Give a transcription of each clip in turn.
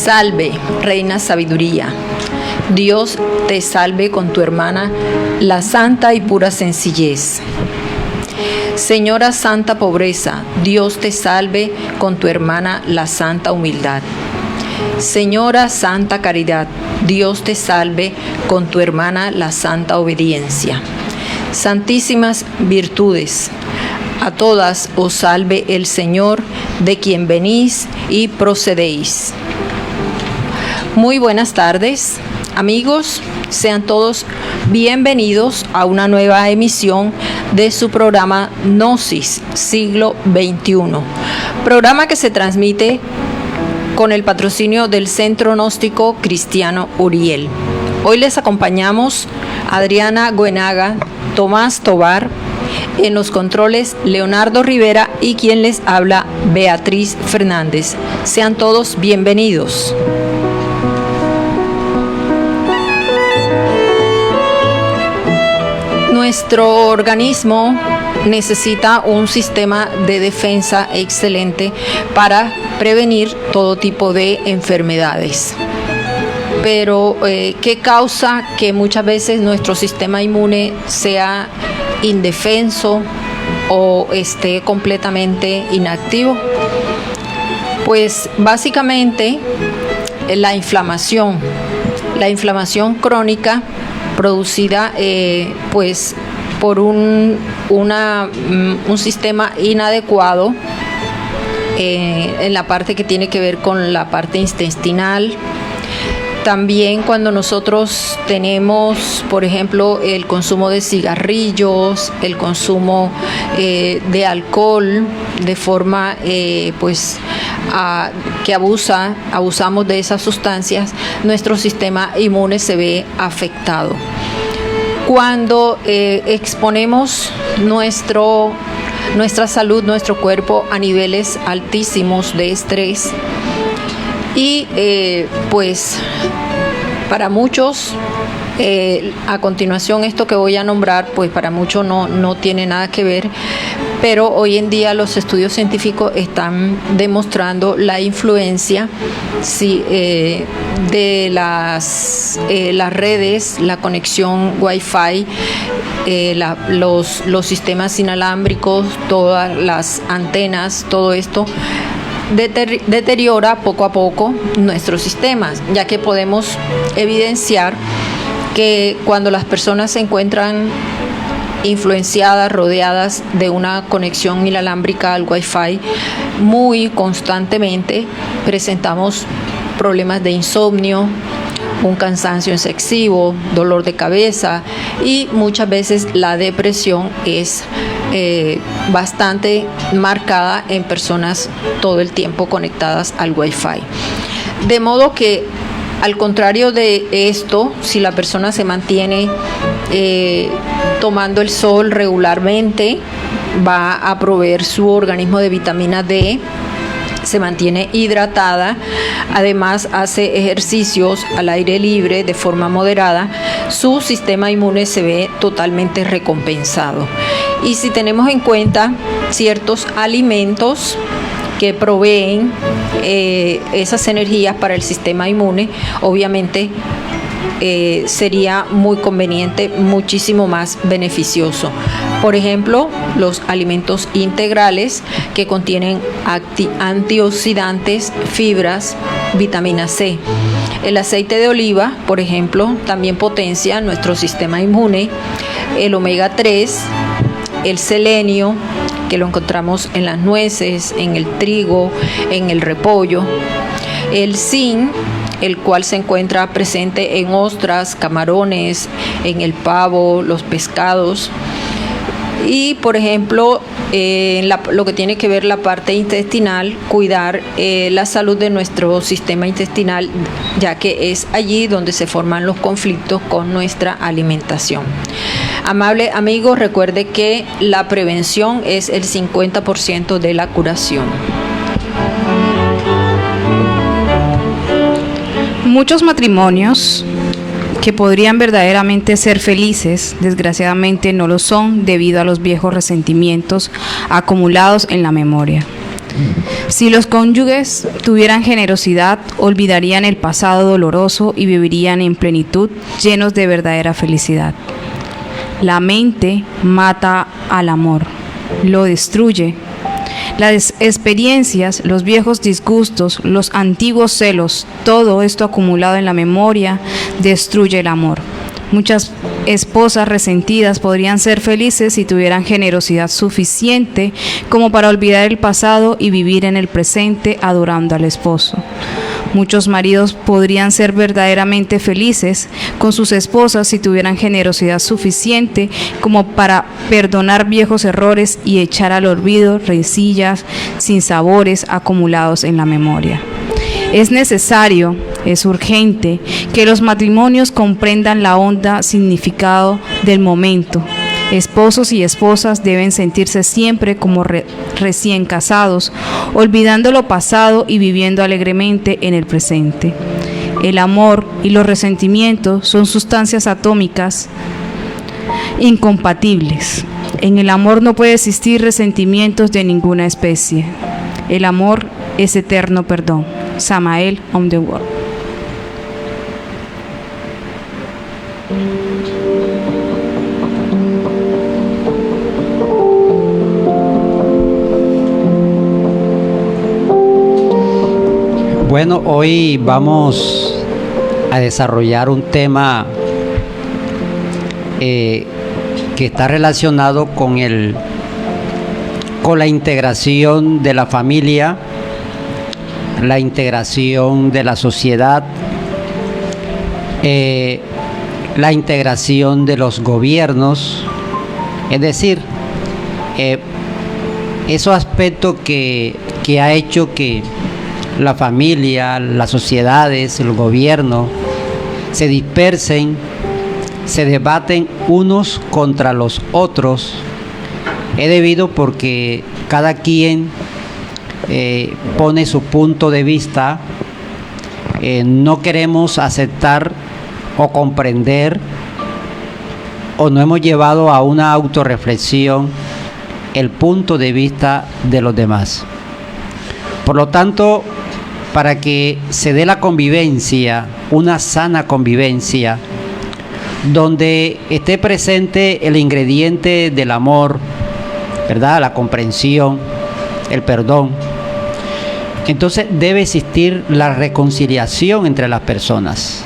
Salve, Reina Sabiduría. Dios te salve con tu hermana, la santa y pura sencillez. Señora Santa Pobreza, Dios te salve con tu hermana, la santa humildad. Señora Santa Caridad, Dios te salve con tu hermana, la santa obediencia. Santísimas virtudes, a todas os salve el Señor, de quien venís y procedéis. Muy buenas tardes, amigos, sean todos bienvenidos a una nueva emisión de su programa Gnosis, siglo XXI, programa que se transmite con el patrocinio del Centro Gnóstico Cristiano Uriel. Hoy les acompañamos Adriana Goenaga, Tomás Tobar, en los controles Leonardo Rivera y quien les habla Beatriz Fernández. Sean todos bienvenidos. Nuestro organismo necesita un sistema de defensa excelente para prevenir todo tipo de enfermedades. Pero, ¿qué causa que muchas veces nuestro sistema inmune sea indefenso o esté completamente inactivo? Pues básicamente la inflamación crónica producida pues por un sistema inadecuado en la parte que tiene que ver con la parte intestinal. También cuando nosotros tenemos, por ejemplo, el consumo de cigarrillos, el consumo de alcohol de forma que abusamos de esas sustancias, nuestro sistema inmune se ve afectado. Cuando exponemos nuestra salud, nuestro cuerpo a niveles altísimos de estrés, y para muchos, a continuación esto que voy a nombrar, pues para muchos no tiene nada que ver, pero hoy en día los estudios científicos están demostrando la influencia de las redes, la conexión Wi-Fi, los sistemas inalámbricos, todas las antenas, todo esto deteriora poco a poco nuestros sistemas, ya que podemos evidenciar que cuando las personas se encuentran influenciadas, rodeadas de una conexión inalámbrica al Wi-Fi muy constantemente, presentamos problemas de insomnio, un cansancio excesivo, dolor de cabeza y muchas veces la depresión es bastante marcada en personas todo el tiempo conectadas al Wi-Fi. De modo que, al contrario de esto, si la persona se mantiene tomando el sol regularmente, va a proveer su organismo de vitamina D, se mantiene hidratada, además hace ejercicios al aire libre de forma moderada, su sistema inmune se ve totalmente recompensado. Y si tenemos en cuenta ciertos alimentos que proveen esas energías para el sistema inmune, obviamente sería muy conveniente, muchísimo más beneficioso. Por ejemplo, los alimentos integrales que contienen antioxidantes, fibras, vitamina C. El aceite de oliva, por ejemplo, también potencia nuestro sistema inmune. El omega 3, el selenio, que lo encontramos en las nueces, en el trigo, en el repollo. El zinc, el cual se encuentra presente en ostras, camarones, en el pavo, los pescados. Y, por ejemplo, lo que tiene que ver la parte intestinal, cuidar la salud de nuestro sistema intestinal, ya que es allí donde se forman los conflictos con nuestra alimentación. Amable amigo, recuerde que la prevención es el 50% de la curación. Muchos matrimonios que podrían verdaderamente ser felices, desgraciadamente no lo son debido a los viejos resentimientos acumulados en la memoria. Si los cónyuges tuvieran generosidad, olvidarían el pasado doloroso y vivirían en plenitud, llenos de verdadera felicidad. La mente mata al amor, lo destruye. Las experiencias, los viejos disgustos, los antiguos celos, todo esto acumulado en la memoria, destruye el amor. Muchas esposas resentidas podrían ser felices si tuvieran generosidad suficiente como para olvidar el pasado y vivir en el presente adorando al esposo. Muchos maridos podrían ser verdaderamente felices con sus esposas si tuvieran generosidad suficiente como para perdonar viejos errores y echar al olvido rencillas, sinsabores acumulados en la memoria. Es necesario, es urgente, que los matrimonios comprendan la honda significado del momento. Esposos y esposas deben sentirse siempre como recién casados, olvidando lo pasado y viviendo alegremente en el presente. El amor y los resentimientos son sustancias atómicas incompatibles. En el amor no puede existir resentimientos de ninguna especie. El amor es eterno perdón. Samael on the World. Bueno, hoy vamos a desarrollar un tema que está relacionado con la integración de la familia, la integración de la sociedad, la integración de los gobiernos, es decir, esos aspectos que ha hecho que la familia, las sociedades, el gobierno se dispersen, se debaten unos contra los otros, es debido porque cada quien pone su punto de vista. No queremos aceptar o comprender, o no hemos llevado a una autorreflexión el punto de vista de los demás. Por lo tanto, para que se dé la convivencia, una sana convivencia, donde esté presente el ingrediente del amor, ¿verdad?, la comprensión, el perdón, entonces debe existir la reconciliación entre las personas.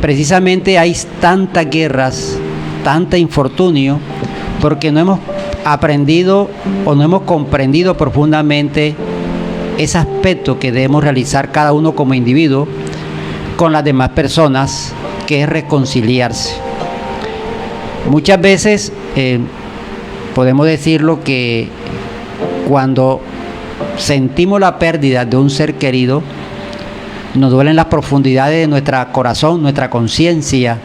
Precisamente hay tantas guerras, tanta infortunio, porque no hemos aprendido o no hemos comprendido profundamente ese aspecto que debemos realizar cada uno como individuo con las demás personas, que es reconciliarse. Muchas veces podemos decirlo que cuando sentimos la pérdida de un ser querido, nos duelen las profundidades de nuestro corazón, nuestra conciencia,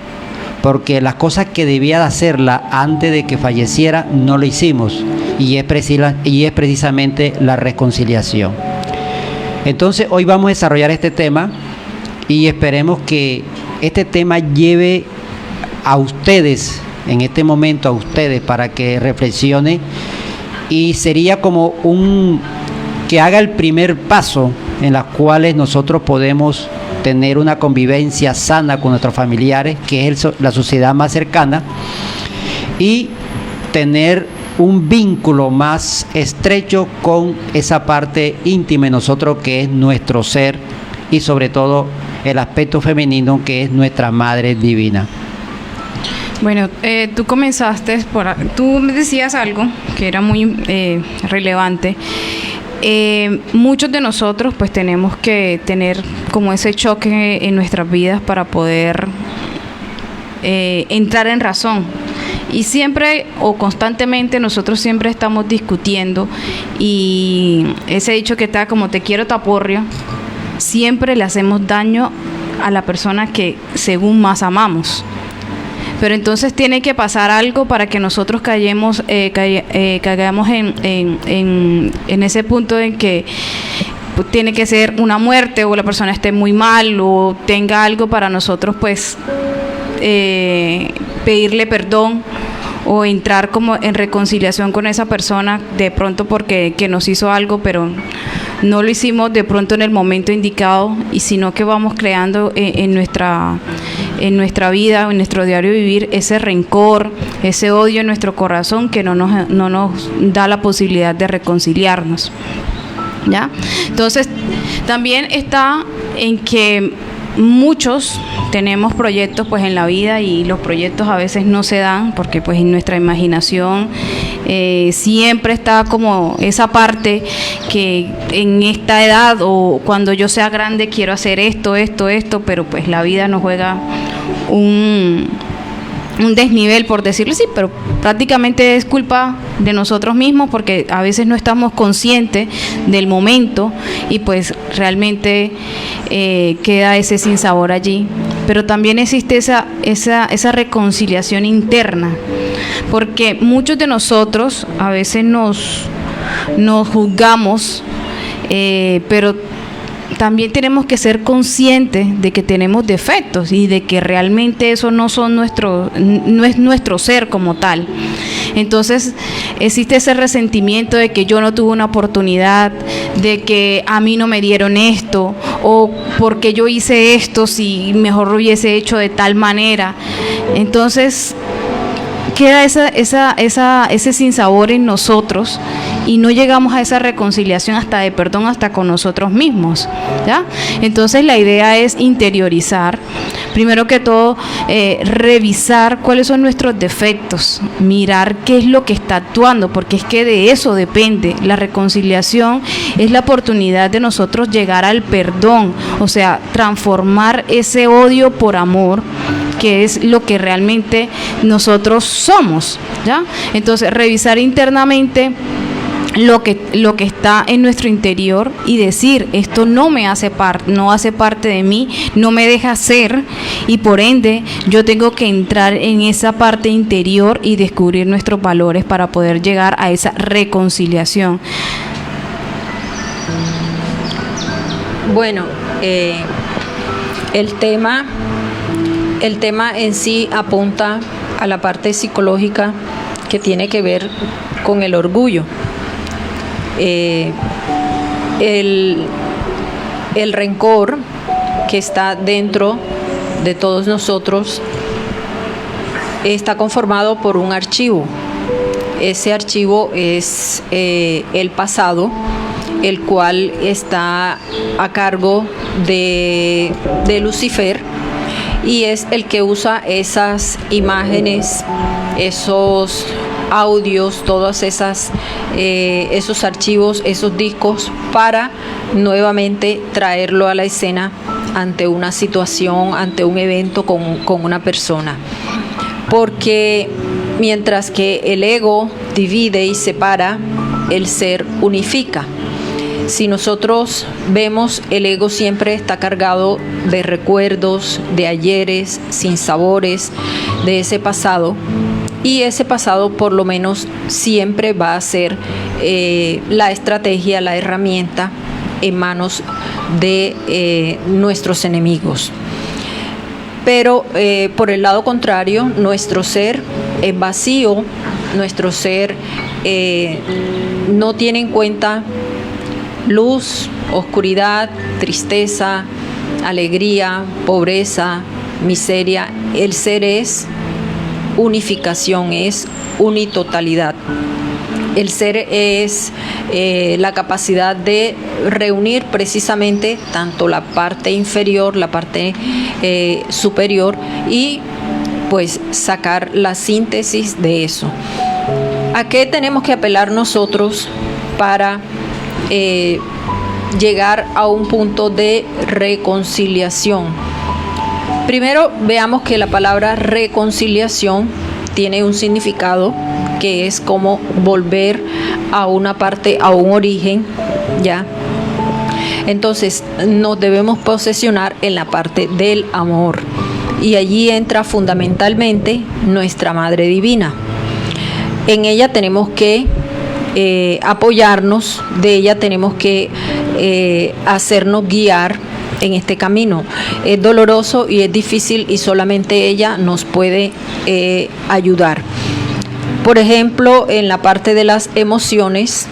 porque las cosas que debía de hacerla antes de que falleciera no lo hicimos, y es precisamente la reconciliación. Entonces hoy vamos a desarrollar este tema y esperemos que este tema lleve a ustedes, en este momento a ustedes, para que reflexione, y sería como que haga el primer paso en los cuales nosotros podemos tener una convivencia sana con nuestros familiares, que es la sociedad más cercana, y tener un vínculo más estrecho con esa parte íntima de nosotros, que es nuestro ser, y sobre todo el aspecto femenino, que es nuestra Madre Divina. Bueno, tú me decías algo que era muy relevante. Muchos de nosotros pues tenemos que tener como ese choque en nuestras vidas para poder entrar en razón, y siempre o constantemente nosotros siempre estamos discutiendo, y ese dicho que está como te quiero taporrio, siempre le hacemos daño a la persona que según más amamos. Pero entonces tiene que pasar algo para que nosotros caigamos en ese punto en que tiene que ser una muerte, o la persona esté muy mal, o tenga algo para nosotros pues pedirle perdón o entrar como en reconciliación con esa persona de pronto porque que nos hizo algo, pero no lo hicimos de pronto en el momento indicado, y sino que vamos creando en nuestra vida, en nuestro diario vivir, ese rencor, ese odio en nuestro corazón que no nos da la posibilidad de reconciliarnos, ¿ya? Entonces, también está en que muchos tenemos proyectos pues en la vida, y los proyectos a veces no se dan porque pues en nuestra imaginación siempre está como esa parte que en esta edad o cuando yo sea grande quiero hacer esto, pero pues la vida nos juega un desnivel, por decirlo así, pero prácticamente es culpa de nosotros mismos porque a veces no estamos conscientes del momento y pues realmente queda ese sinsabor allí. Pero también existe esa reconciliación interna, porque muchos de nosotros a veces nos juzgamos, pero también tenemos que ser conscientes de que tenemos defectos y de que realmente eso no es nuestro ser como tal. Entonces existe ese resentimiento de que yo no tuve una oportunidad, de que a mí no me dieron esto, o porque yo hice esto si mejor lo hubiese hecho de tal manera. Entonces queda ese sinsabor en nosotros y no llegamos a esa reconciliación hasta de perdón, hasta con nosotros mismos, ¿ya? Entonces la idea es interiorizar, primero que todo, revisar cuáles son nuestros defectos, mirar qué es lo que está actuando, porque es que de eso depende. La reconciliación es la oportunidad de nosotros llegar al perdón, o sea, transformar ese odio por amor, que es lo que realmente nosotros somos, ¿ya? Entonces, revisar internamente lo que está en nuestro interior y decir, esto no hace parte de mí, no me deja ser, y por ende yo tengo que entrar en esa parte interior y descubrir nuestros valores para poder llegar a esa reconciliación. Bueno, el tema en sí apunta a la parte psicológica que tiene que ver con el orgullo. El rencor que está dentro de todos nosotros está conformado por un archivo. Ese archivo es el pasado, el cual está a cargo de Lucifer, y es el que usa esas imágenes, esos audios, todos esos archivos, esos discos, para nuevamente traerlo a la escena ante una situación, ante un evento con una persona. Porque mientras que el ego divide y separa, el ser unifica. Si nosotros vemos, el ego siempre está cargado de recuerdos, de ayeres, sinsabores, de ese pasado. Y ese pasado por lo menos siempre va a ser la estrategia, la herramienta en manos de nuestros enemigos. Pero por el lado contrario, nuestro ser es vacío, nuestro ser no tiene en cuenta luz, oscuridad, tristeza, alegría, pobreza, miseria. El ser es unificación, es unitotalidad. El ser es la capacidad de reunir precisamente tanto la parte inferior, la parte superior, y pues sacar la síntesis de eso. ¿A qué tenemos que apelar nosotros para llegar a un punto de reconciliación? Primero, veamos que la palabra reconciliación tiene un significado que es como volver a una parte, a un origen, ¿ya? Entonces, nos debemos posesionar en la parte del amor, y allí entra fundamentalmente nuestra Madre Divina. En ella tenemos que apoyarnos, de ella tenemos que hacernos guiar en este camino. Es doloroso y es difícil, y solamente ella nos puede ayudar. Por ejemplo, en la parte de las emociones,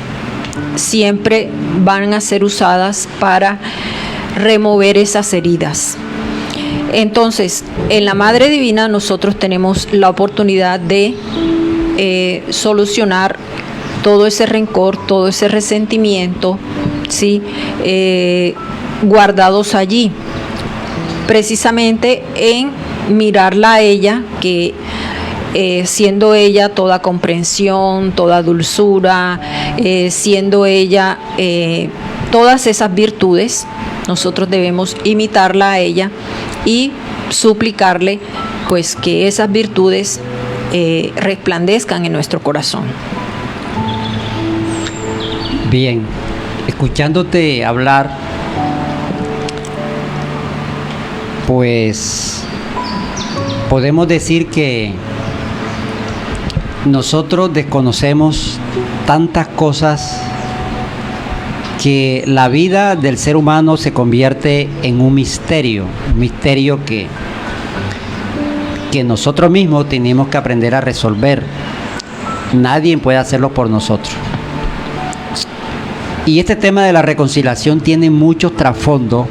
siempre van a ser usadas para remover esas heridas. Entonces, en la Madre Divina nosotros tenemos la oportunidad de solucionar todo ese rencor, todo ese resentimiento, ¿sí? Guardados allí, precisamente en mirarla a ella, que siendo ella toda comprensión, toda dulzura, siendo ella todas esas virtudes, nosotros debemos imitarla a ella y suplicarle pues que esas virtudes resplandezcan en nuestro corazón. Bien, escuchándote hablar, pues podemos decir que nosotros desconocemos tantas cosas que la vida del ser humano se convierte en un misterio que nosotros mismos tenemos que aprender a resolver. Nadie puede hacerlo por nosotros. Y este tema de la reconciliación tiene muchos trasfondos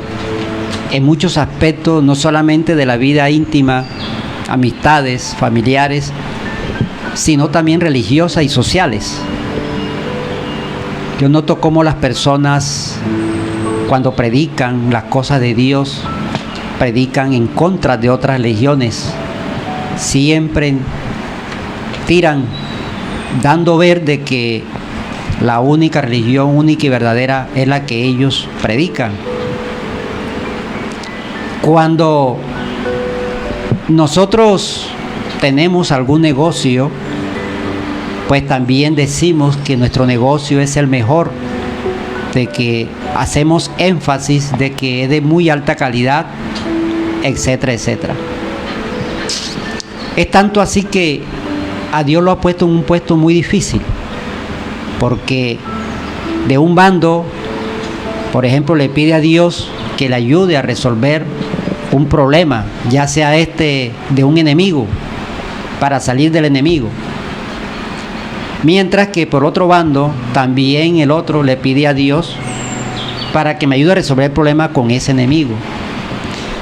en muchos aspectos, no solamente de la vida íntima, amistades, familiares, sino también religiosas y sociales. Yo noto cómo las personas, cuando predican las cosas de Dios, predican en contra de otras religiones. Siempre tiran, dando ver de que la única religión, única y verdadera, es la que ellos predican. Cuando nosotros tenemos algún negocio, pues también decimos que nuestro negocio es el mejor, de que hacemos énfasis de que es de muy alta calidad, etcétera, etcétera. Es tanto así que a Dios lo ha puesto en un puesto muy difícil, porque de un bando, por ejemplo, le pide a Dios que le ayude a resolver un problema, ya sea de un enemigo, para salir del enemigo. Mientras que por otro bando, también el otro le pide a Dios para que me ayude a resolver el problema con ese enemigo.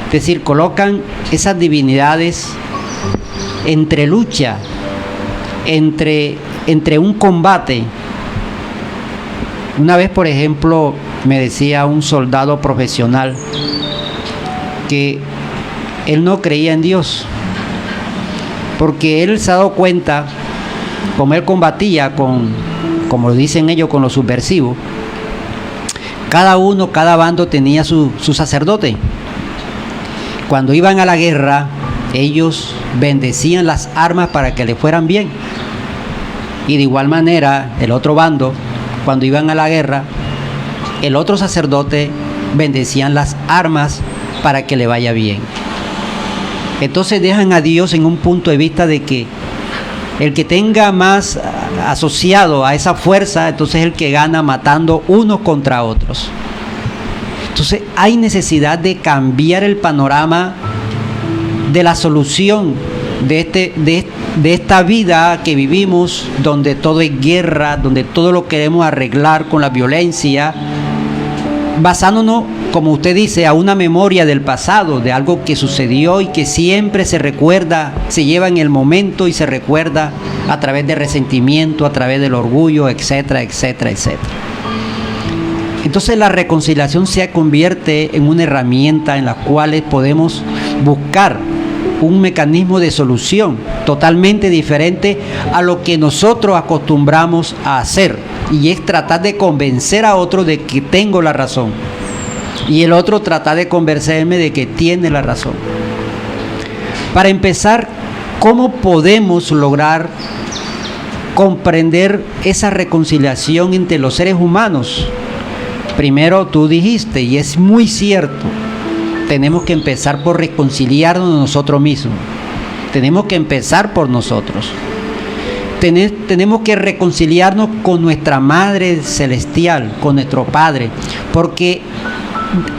Es decir, colocan esas divinidades entre lucha, entre un combate. Una vez, por ejemplo, me decía un soldado profesional que él no creía en Dios, porque él se ha dado cuenta, como él combatía como lo dicen ellos, con los subversivos, cada bando tenía su sacerdote. Cuando iban a la guerra, ellos bendecían las armas para que le fueran bien. Y de igual manera, el otro bando, cuando iban a la guerra, el otro sacerdote bendecían las armas para que le vaya bien. Entonces dejan a Dios en un punto de vista de que el que tenga más asociado a esa fuerza, entonces es el que gana matando unos contra otros. Entonces hay necesidad de cambiar el panorama de la solución de esta vida que vivimos, donde todo es guerra, donde todo lo queremos arreglar con la violencia, basándonos, como usted dice, a una memoria del pasado, de algo que sucedió y que siempre se recuerda, se lleva en el momento y se recuerda a través de resentimiento, a través del orgullo, etcétera, etcétera, etcétera. Entonces la reconciliación se convierte en una herramienta en la cual podemos buscar un mecanismo de solución totalmente diferente a lo que nosotros acostumbramos a hacer, y es tratar de convencer a otro de que tengo la razón y el otro tratar de convencerme de que tiene la razón. Para empezar, ¿cómo podemos lograr comprender esa reconciliación entre los seres humanos? Primero tú dijiste, y es muy cierto, tenemos que empezar por reconciliarnos nosotros mismos. Tenemos que empezar por nosotros. Tenemos que reconciliarnos con nuestra Madre Celestial, con nuestro Padre, porque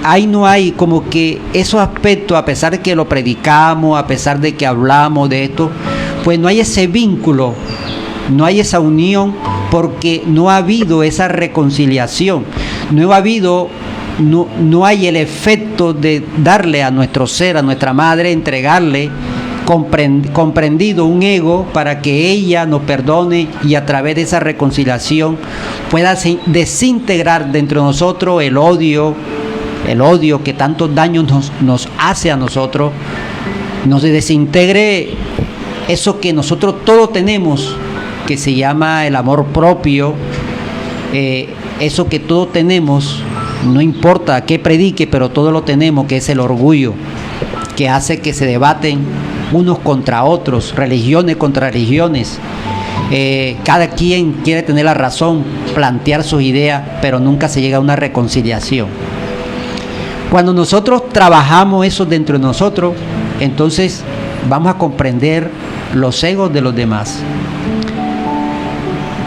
ahí no hay como que esos aspectos, a pesar de que lo predicamos, a pesar de que hablamos de esto, pues no hay ese vínculo no hay esa unión porque no ha habido esa reconciliación, no hay el efecto de darle a nuestro ser, a nuestra madre, entregarle comprendido un ego para que ella nos perdone y a través de esa reconciliación pueda desintegrar dentro de nosotros el odio que tantos daños nos hace a nosotros, nos desintegre eso que nosotros todos tenemos, que se llama el amor propio, eso que todos tenemos, no importa qué predique, pero todos lo tenemos, que es el orgullo, que hace que se debaten unos contra otros, religiones contra religiones. Cada quien quiere tener la razón, plantear sus ideas, pero nunca se llega a una reconciliación. Cuando nosotros trabajamos eso dentro de nosotros, entonces vamos a comprender los egos de los demás.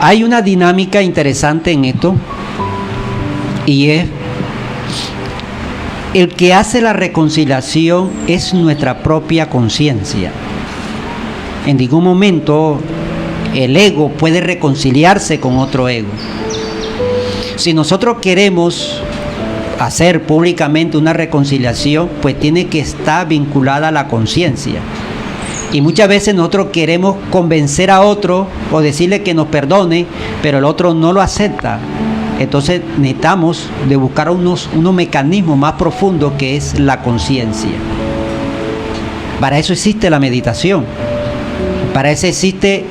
Hay una dinámica interesante en esto, y es el que hace la reconciliación es nuestra propia conciencia. En ningún momento el ego puede reconciliarse con otro ego. Si nosotros queremos hacer públicamente una reconciliación, pues tiene que estar vinculada a la conciencia. Y muchas veces nosotros queremos convencer a otro o decirle que nos perdone, pero el otro no lo acepta. Entonces necesitamos de buscar unos mecanismos más profundos, que es la conciencia. Para eso existe la meditación. Para eso existe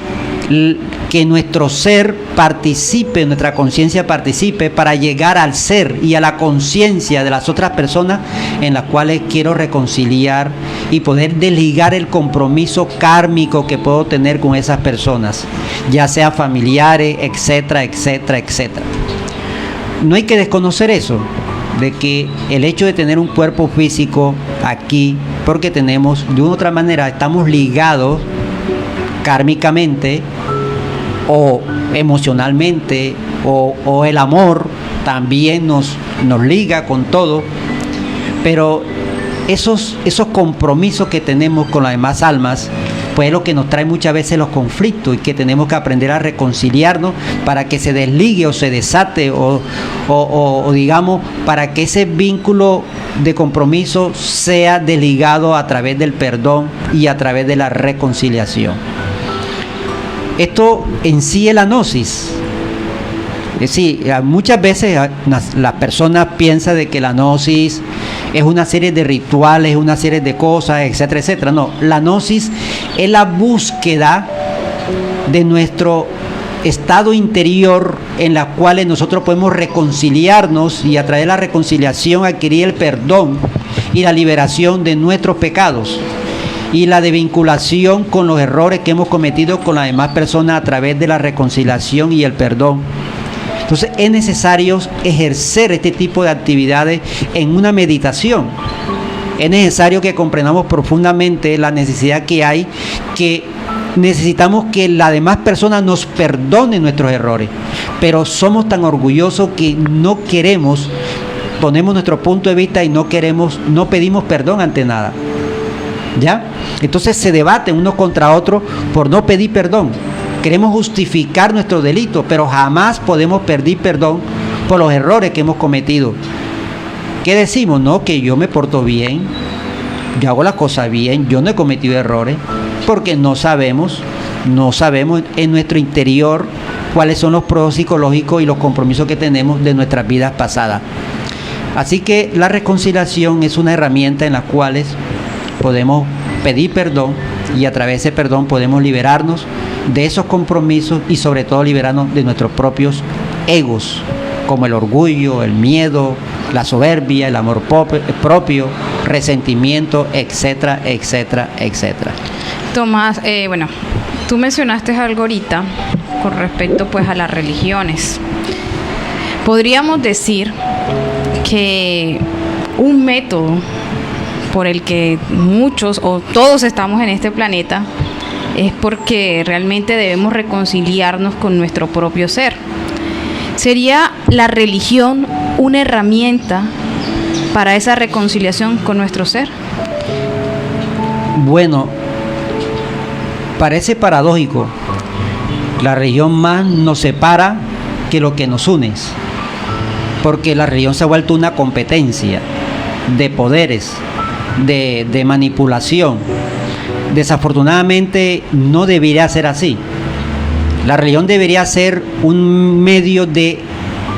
que nuestro ser participe, nuestra conciencia participe, para llegar al ser y a la conciencia de las otras personas en las cuales quiero reconciliar y poder desligar el compromiso kármico que puedo tener con esas personas, ya sea familiares, etcétera, etcétera, etcétera. No hay que desconocer eso, de que el hecho de tener un cuerpo físico aquí, porque tenemos, de una u otra manera, estamos ligados kármicamente o emocionalmente, o el amor también nos liga con todo, pero esos compromisos que tenemos con las demás almas, pues es lo que nos trae muchas veces los conflictos, y que tenemos que aprender a reconciliarnos para que se desligue o se desate o digamos, para que ese vínculo de compromiso sea desligado a través del perdón y a través de la reconciliación. Esto en sí es la gnosis. Es decir, muchas veces las personas piensan de que la gnosis es una serie de rituales, una serie de cosas, etcétera, etcétera. No, la gnosis es la búsqueda de nuestro estado interior, en la cual nosotros podemos reconciliarnos y a través de la reconciliación adquirir el perdón y la liberación de nuestros pecados y la desvinculación con los errores que hemos cometido con las demás personas a través de la reconciliación y el perdón. Entonces es necesario ejercer este tipo de actividades en una meditación. Es necesario que comprendamos profundamente la necesidad que hay, que necesitamos que las demás personas nos perdonen nuestros errores, pero somos tan orgullosos que no queremos, ponemos nuestro punto de vista y no pedimos perdón ante nada. ¿Ya? Entonces se debaten unos contra otros por no pedir perdón. Queremos justificar nuestro delito, pero jamás podemos pedir perdón por los errores que hemos cometido. ¿Qué decimos? No, que yo me porto bien, yo hago las cosas bien, yo no he cometido errores, porque no sabemos en nuestro interior cuáles son los procesos psicológicos y los compromisos que tenemos de nuestras vidas pasadas. Así que la reconciliación es una herramienta en la cual podemos pedir perdón, y a través de ese perdón podemos liberarnos de esos compromisos y sobre todo liberarnos de nuestros propios egos, como el orgullo, el miedo, la soberbia, el amor propio, resentimiento, etcétera, etcétera, etcétera. Tomás, tú mencionaste algo ahorita con respecto pues a las religiones. Podríamos decir que un método por el que muchos o todos estamos en este planeta es porque realmente debemos reconciliarnos con nuestro propio ser. ¿Sería la religión una herramienta para esa reconciliación con nuestro ser? Bueno, parece paradójico, La religión más nos separa que lo que nos une, porque la religión se ha vuelto una competencia de poderes, de manipulación. Desafortunadamente no debería ser así. La religión debería ser un medio de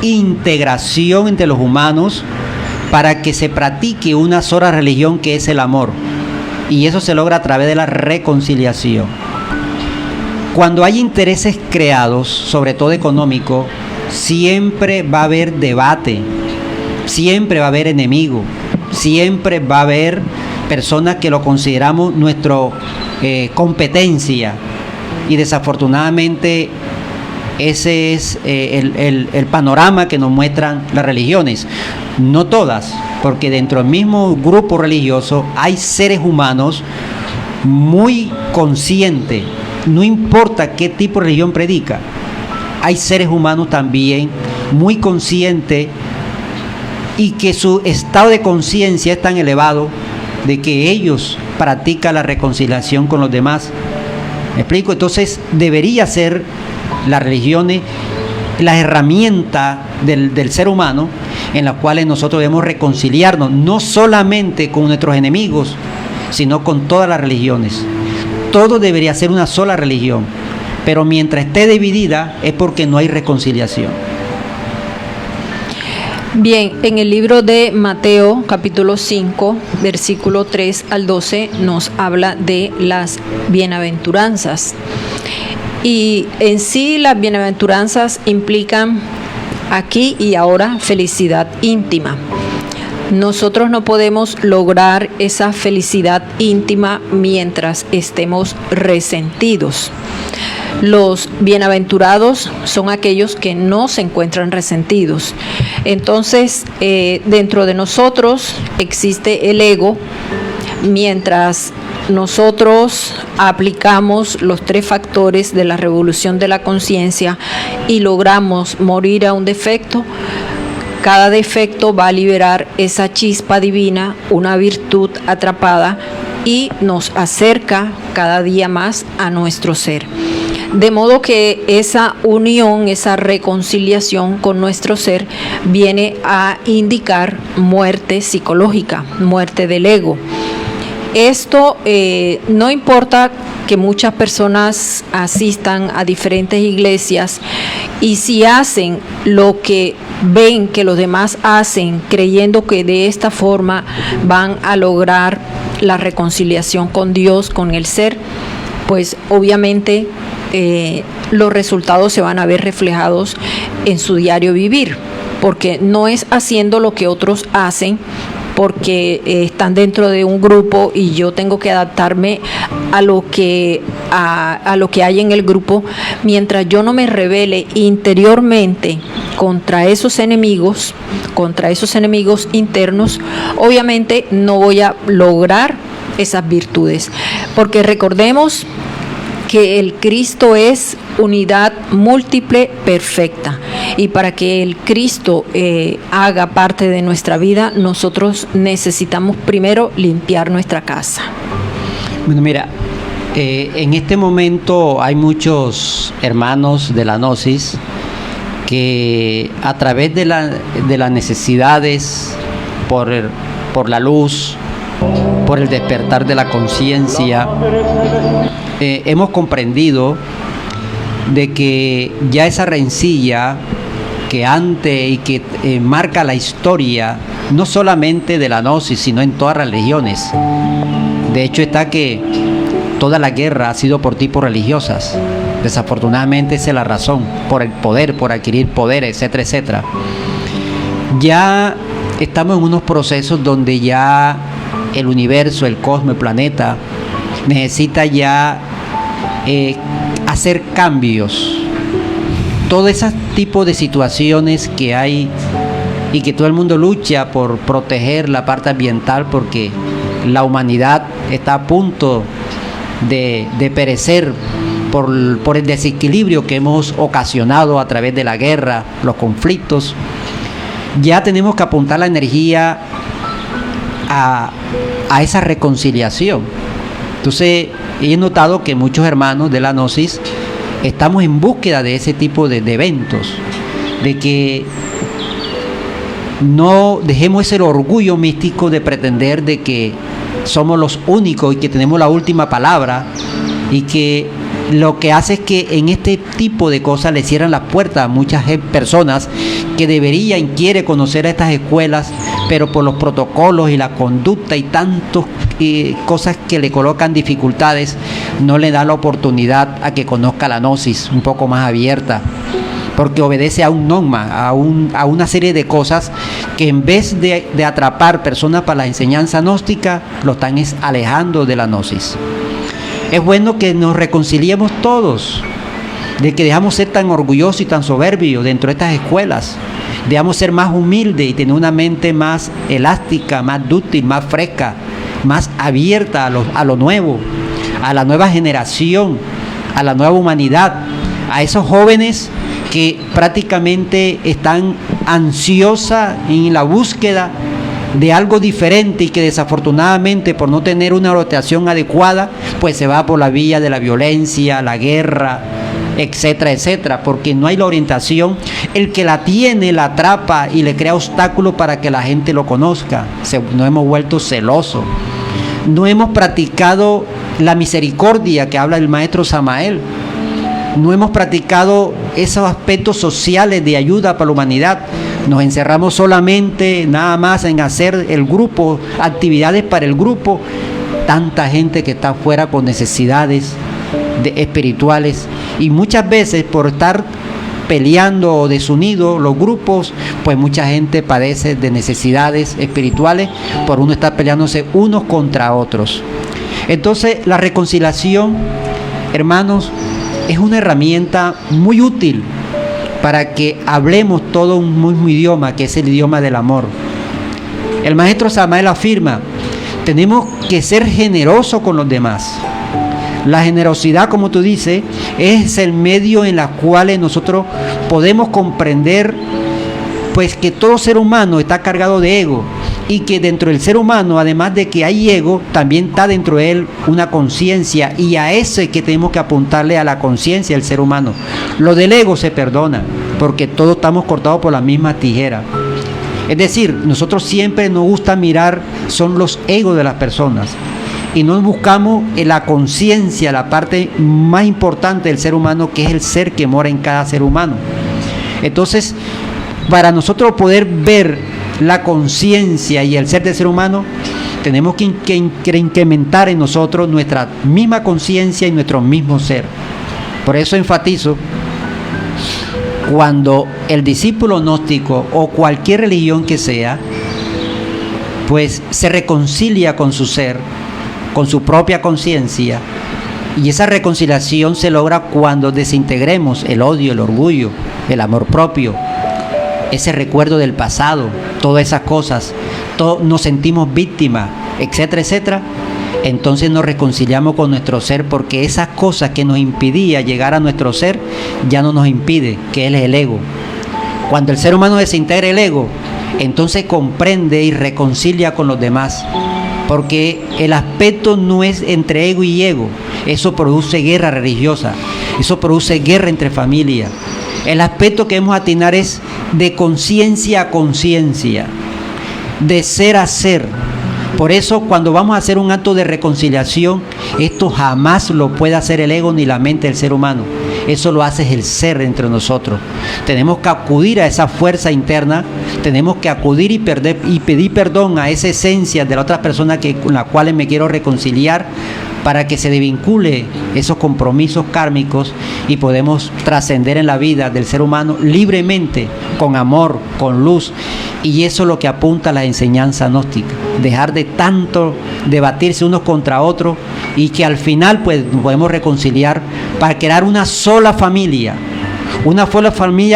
integración entre los humanos para que se practique una sola religión, que es el amor, y eso se logra a través de la reconciliación. Cuando hay intereses creados, sobre todo económicos, siempre va a haber debate, siempre va a haber enemigo, siempre va a haber personas que lo consideramos nuestra competencia, y desafortunadamente ese es el panorama que nos muestran las religiones. No todas, porque dentro del mismo grupo religioso hay seres humanos muy conscientes, no importa qué tipo de religión predica. Hay seres humanos también muy conscientes y que su estado de conciencia es tan elevado de que ellos practican la reconciliación con los demás. ¿Me explico? Entonces debería ser las religiones las herramientas del ser humano, en las cuales nosotros debemos reconciliarnos, no solamente con nuestros enemigos, sino con todas las religiones. Todo debería ser una sola religión, pero mientras esté dividida es porque no hay reconciliación. Bien, en el libro de Mateo, capítulo 5, versículo 3 al 12, nos habla de las bienaventuranzas. Y en sí las bienaventuranzas implican aquí y ahora felicidad íntima. Nosotros no podemos lograr esa felicidad íntima mientras estemos resentidos. Los bienaventurados son aquellos que no se encuentran resentidos. Entonces, dentro de nosotros existe el ego. Mientras nosotros aplicamos los 3 factores de la revolución de la conciencia y logramos morir a un defecto, cada defecto va a liberar esa chispa divina, una virtud atrapada, y nos acerca cada día más a nuestro ser. De modo que esa unión, esa reconciliación con nuestro ser viene a indicar muerte psicológica, muerte del ego. Esto no importa que muchas personas asistan a diferentes iglesias, y si hacen lo que ven que los demás hacen, creyendo que de esta forma van a lograr la reconciliación con Dios, con el ser, pues obviamente los resultados se van a ver reflejados en su diario vivir, porque no es haciendo lo que otros hacen porque están dentro de un grupo y yo tengo que adaptarme a lo que hay en el grupo. Mientras yo no me rebele interiormente contra esos enemigos internos, obviamente no voy a lograr esas virtudes, porque recordemos que el Cristo es unidad múltiple perfecta, y para que el Cristo haga parte de nuestra vida, nosotros necesitamos primero limpiar nuestra casa. Bueno, mira, en este momento hay muchos hermanos de la Gnosis que a través de las necesidades por la luz, por el despertar de la conciencia, hemos comprendido de que ya esa rencilla que antes y que marca la historia, no solamente de la Gnosis, sino en todas las religiones. De hecho está que toda la guerra ha sido por tipos religiosas. Desafortunadamente esa es la razón, por el poder, por adquirir poder, etcétera, etcétera. Ya estamos en unos procesos donde ya el universo, el cosmos, el planeta necesita ya hacer cambios. Todo ese tipo de situaciones que hay y que todo el mundo lucha por proteger la parte ambiental, porque la humanidad está a punto de perecer por el desequilibrio que hemos ocasionado a través de la guerra, los conflictos. Ya tenemos que apuntar la energía a esa reconciliación. Entonces he notado que muchos hermanos de la Gnosis estamos en búsqueda de ese tipo de eventos, de que no dejemos ese orgullo místico de pretender de que somos los únicos y que tenemos la última palabra, y que lo que hace es que en este tipo de cosas le cierran las puertas a muchas personas que deberían, quiere conocer a estas escuelas, pero por los protocolos y la conducta y tantas cosas que le colocan dificultades, no le da la oportunidad a que conozca la gnosis un poco más abierta, porque obedece a un dogma, a una serie de cosas que en vez de atrapar personas para la enseñanza gnóstica, lo están alejando de la gnosis. Es bueno que nos reconciliemos todos, de que dejamos ser tan orgullosos y tan soberbios dentro de estas escuelas, dejamos ser más humildes y tener una mente más elástica, más dúctil, más fresca, más abierta a lo nuevo, a la nueva generación, a la nueva humanidad, a esos jóvenes que prácticamente están ansiosa en la búsqueda de algo diferente y que desafortunadamente por no tener una orientación adecuada, pues se va por la vía de la violencia, la guerra, etcétera, etcétera, porque no hay la orientación. El que la tiene, la atrapa y le crea obstáculos para que la gente lo conozca. Nos hemos vuelto celosos. No hemos practicado la misericordia que habla el maestro Samael. No hemos practicado esos aspectos sociales de ayuda para la humanidad. Nos encerramos solamente nada más en hacer el grupo, actividades para el grupo. Tanta gente que está afuera con necesidades espirituales, y muchas veces por estar peleando o desunidos los grupos, pues mucha gente padece de necesidades espirituales por uno estar peleándose unos contra otros. Entonces la reconciliación, hermanos, es una herramienta muy útil para que hablemos todo un mismo idioma, que es el idioma del amor. El maestro Samael afirma: tenemos que ser generosos con los demás. La generosidad, como tú dices, es el medio en el cual nosotros podemos comprender pues que todo ser humano está cargado de ego, y que dentro del ser humano, además de que hay ego, también está dentro de él una conciencia, y a eso es que tenemos que apuntarle, a la conciencia del ser humano. Lo del ego se perdona, porque todos estamos cortados por la misma tijera. Es decir, nosotros siempre nos gusta mirar, son los egos de las personas, y no buscamos la conciencia, la parte más importante del ser humano, que es el ser que mora en cada ser humano. Entonces, para nosotros poder ver la conciencia y el ser del ser humano, tenemos que incrementar en nosotros nuestra misma conciencia y nuestro mismo ser. Por eso enfatizo, cuando el discípulo gnóstico o cualquier religión que sea, pues se reconcilia con su ser, con su propia conciencia, y esa reconciliación se logra cuando desintegremos el odio, el orgullo, el amor propio, ese recuerdo del pasado, todas esas cosas, nos sentimos víctimas, etcétera, etcétera. Entonces nos reconciliamos con nuestro ser, porque esas cosas que nos impidía llegar a nuestro ser ya no nos impide, que él es el ego. Cuando el ser humano desintegra el ego, entonces comprende y reconcilia con los demás, porque el aspecto no es entre ego y ego. Eso produce guerra religiosa, eso produce guerra entre familias. El aspecto que debemos atinar es de conciencia a conciencia, de ser a ser. Por eso, cuando vamos a hacer un acto de reconciliación, esto jamás lo puede hacer el ego ni la mente del ser humano. Eso lo hace el ser entre nosotros. Tenemos que acudir a esa fuerza interna, tenemos que acudir y pedir perdón a esa esencia de la otra persona con la cual me quiero reconciliar, para que se desvincule esos compromisos kármicos y podemos trascender en la vida del ser humano libremente, con amor, con luz. Y eso es lo que apunta a la enseñanza gnóstica, dejar de tanto debatirse unos contra otros, y que al final pues nos podemos reconciliar para crear una sola familia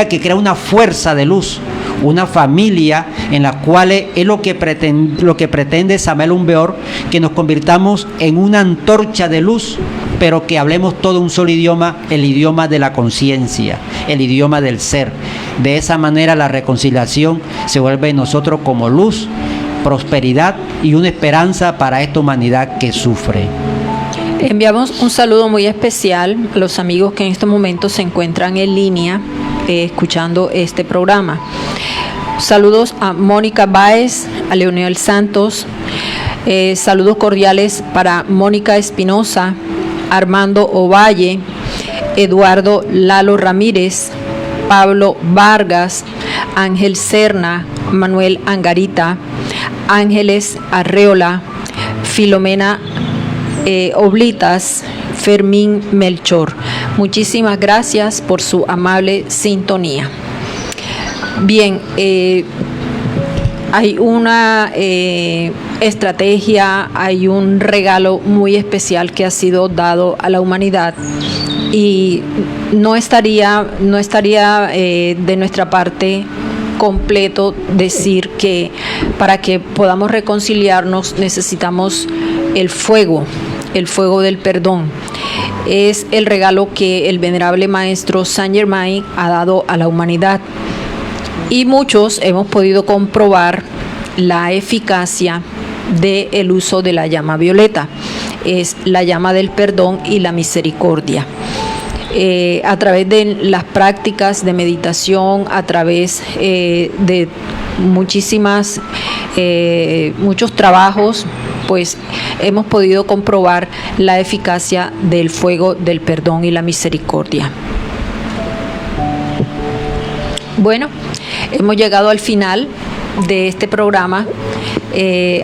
que crea una fuerza de luz, una familia en la cual es lo que pretende Samael Aun Weor, que nos convirtamos en una antorcha de luz, pero que hablemos todo un solo idioma, el idioma de la conciencia, el idioma del ser. De esa manera la reconciliación se vuelve en nosotros como luz, prosperidad y una esperanza para esta humanidad que sufre. Enviamos un saludo muy especial a los amigos que en estos momentos se encuentran en línea escuchando este programa. Saludos a Mónica Báez, a Leonel Santos, saludos cordiales para Mónica Espinosa, Armando Ovalle, Eduardo Lalo Ramírez, Pablo Vargas, Ángel Serna, Manuel Angarita, Ángeles Arreola, Filomena Oblitas, Fermín Melchor. Muchísimas gracias por su amable sintonía. Bien, hay una estrategia, hay un regalo muy especial que ha sido dado a la humanidad y no estaría de nuestra parte completo decir que para que podamos reconciliarnos necesitamos el fuego del perdón. Es el regalo que el venerable maestro Saint Germain ha dado a la humanidad. Y muchos hemos podido comprobar la eficacia del uso de la llama violeta. Es la llama del perdón y la misericordia. A través de las prácticas de meditación, a través de muchos trabajos, pues hemos podido comprobar la eficacia del fuego del perdón y la misericordia. Bueno, hemos llegado al final de este programa.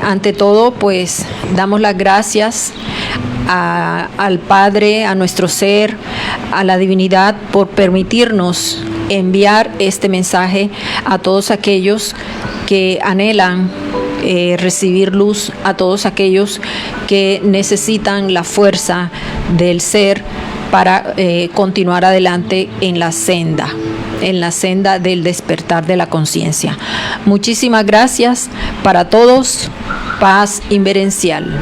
Ante todo, pues damos las gracias al Padre, a nuestro ser, a la divinidad por permitirnos enviar este mensaje a todos aquellos que anhelan recibir luz, a todos aquellos que necesitan la fuerza del ser para continuar adelante en la senda del despertar de la conciencia. Muchísimas gracias para todos. Paz inverencial.